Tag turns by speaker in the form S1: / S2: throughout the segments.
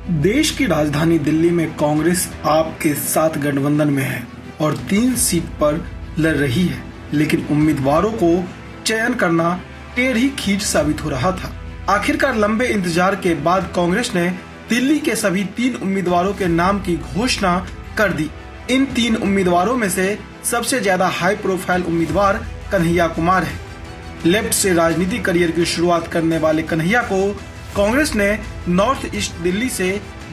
S1: देश की राजधानी दिल्ली में कांग्रेस आप के साथ गठबंधन में है और 3 सीट पर लड़ रही है, लेकिन उम्मीदवारों को चयन करना टेढ़ी खींच साबित हो रहा था। आखिरकार लंबे इंतजार के बाद कांग्रेस ने दिल्ली के सभी 3 उम्मीदवारों के नाम की घोषणा कर दी। इन 3 उम्मीदवारों में से सबसे ज्यादा हाई प्रोफाइल उम्मीदवार कन्हैया कुमार है। लेफ्ट से राजनीतिक करियर की शुरुआत करने वाले कन्हैया को कांग्रेस ने नॉर्थ ईस्ट दिल्ली से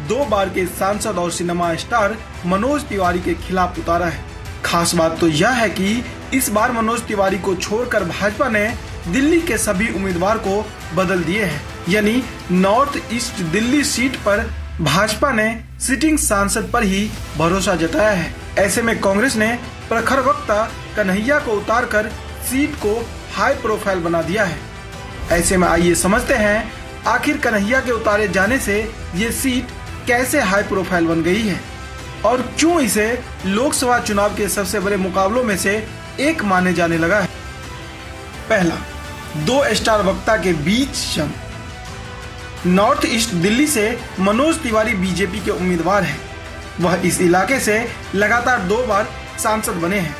S1: 2 बार के सांसद और सिनेमा स्टार मनोज तिवारी के खिलाफ उतारा है। खास बात तो यह है कि इस बार मनोज तिवारी को छोड़कर भाजपा ने दिल्ली के सभी उम्मीदवार को बदल दिए हैं, यानी नॉर्थ ईस्ट दिल्ली सीट पर भाजपा ने सिटिंग सांसद पर ही भरोसा जताया है। ऐसे में कांग्रेस ने प्रखर वक्ता कन्हैया को उतारकर सीट को हाई प्रोफाइल बना दिया है। ऐसे में आइए समझते हैं आखिर कन्हैया के उतारे जाने से ये सीट कैसे हाई प्रोफाइल बन गई है और क्यों इसे लोकसभा चुनाव के सबसे बड़े मुकाबलों में से एक माने जाने लगा है। पहला, 2 स्टार वक्ता के बीच जंग। नॉर्थ ईस्ट दिल्ली से मनोज तिवारी बीजेपी के उम्मीदवार हैं। वह इस इलाके से लगातार 2 बार सांसद बने हैं।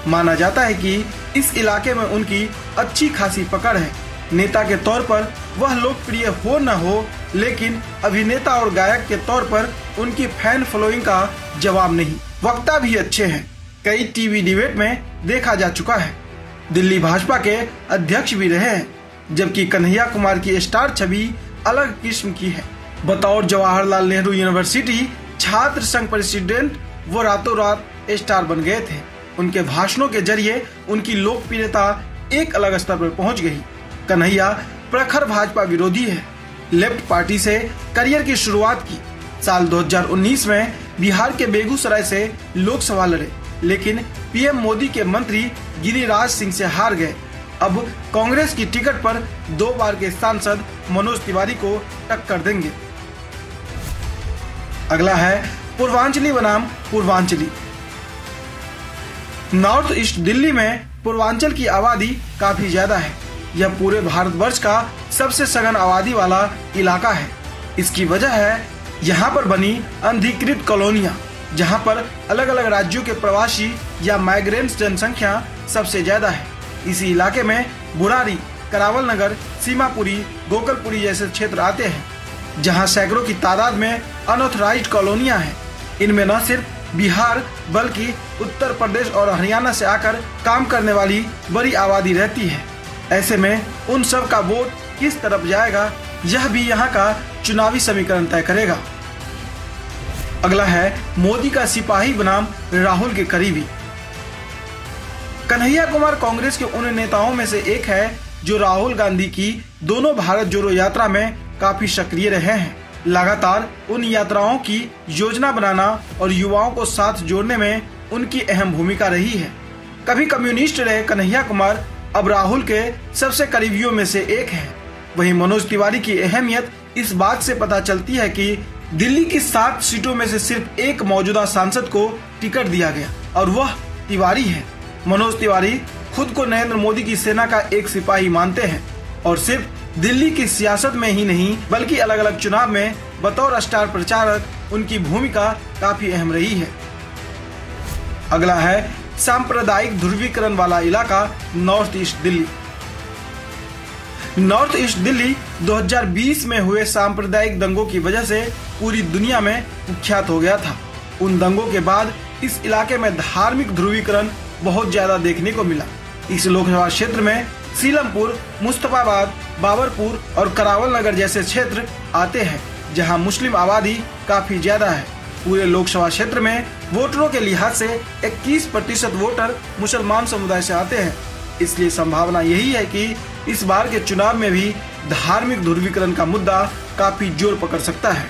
S1: माना जाता है कि इस इलाके में उनकी अच्छी खासी पकड़ है। नेता के तौर पर वह लोकप्रिय हो न हो, लेकिन अभिनेता और गायक के तौर पर उनकी फैन फॉलोइंग का जवाब नहीं। वक्ता भी अच्छे हैं, कई टीवी डिबेट में देखा जा चुका है। दिल्ली भाजपा के अध्यक्ष भी रहे हैं, जबकि कन्हैया कुमार की स्टार छवि अलग किस्म की है। बतौर जवाहरलाल नेहरू यूनिवर्सिटी छात्र संघ प्रेसिडेंट वो रातों रात स्टार बन गए थे। उनके भाषणों के जरिए उनकी लोकप्रियता एक अलग स्तर पर पहुंच गई। कन्हैया प्रखर भाजपा विरोधी है। लेफ्ट पार्टी से करियर की शुरुआत की। साल 2019 में बिहार के बेगूसराय से लोकसभा लड़े, लेकिन पीएम मोदी के मंत्री गिरिराज सिंह से हार गए। अब कांग्रेस की टिकट पर 2 बार के सांसद मनोज तिवारी को टक्कर देंगे। अगला है पूर्वांचली बनाम पूर्वांचली। नॉर्थ ईस्ट दिल्ली में पूर्वांचल की आबादी काफी ज्यादा है। यह पूरे भारतवर्ष का सबसे सघन आबादी वाला इलाका है। इसकी वजह है यहाँ पर बनी अनधिकृत कॉलोनियाँ, जहाँ पर अलग अलग राज्यों के प्रवासी या माइग्रेंट्स जनसंख्या सबसे ज्यादा है। इसी इलाके में बुरारी, करावल नगर, सीमापुरी, गोकलपुरी जैसे क्षेत्र आते हैं, जहाँ सैकड़ों की तादाद में अनऑथराइज्ड कॉलोनियाँ हैं। इनमें न सिर्फ बिहार बल्कि उत्तर प्रदेश और हरियाणा से आकर काम करने वाली बड़ी आबादी रहती है। ऐसे में उन सब का वोट किस तरफ जाएगा, यह भी यहाँ का चुनावी समीकरण तय करेगा। अगला है मोदी का सिपाही बनाम राहुल के करीबी। कन्हैया कुमार कांग्रेस के उन नेताओं में से एक है जो राहुल गांधी की दोनों भारत जोड़ो यात्रा में काफी सक्रिय रहे हैं। लगातार उन यात्राओं की योजना बनाना और युवाओं को साथ जोड़ने में उनकी अहम भूमिका रही है। कभी कम्युनिस्ट रहे कन्हैया कुमार अब राहुल के सबसे करीबियों में से एक हैं। वहीं मनोज तिवारी की अहमियत इस बात से पता चलती है कि दिल्ली की 7 सीटों में से सिर्फ एक मौजूदा सांसद को टिकट दिया गया और वह तिवारी है। मनोज तिवारी खुद को नरेंद्र मोदी की सेना का एक सिपाही मानते हैं और सिर्फ दिल्ली की सियासत में ही नहीं बल्कि अलग अलग चुनाव में बतौर स्टार प्रचारक उनकी भूमिका काफी अहम रही है। अगला है सांप्रदायिक ध्रुवीकरण वाला इलाका north east Delhi. North east Delhi 2020 में हुए सांप्रदायिक दंगों की वजह से पूरी दुनिया में कुख्यात हो गया था। उन दंगों के बाद इस इलाके में धार्मिक ध्रुवीकरण बहुत ज्यादा देखने को मिला। इस लोकसभा क्षेत्र में सीलमपुर, मुस्तफाबाद, बाबरपुर और करावल नगर जैसे क्षेत्र आते हैं, जहां मुस्लिम आबादी काफी ज्यादा है। पूरे लोकसभा क्षेत्र में वोटरों के लिहाज से 21% वोटर मुसलमान समुदाय से आते हैं। इसलिए संभावना यही है कि इस बार के चुनाव में भी धार्मिक ध्रुवीकरण का मुद्दा काफी जोर पकड़ सकता है।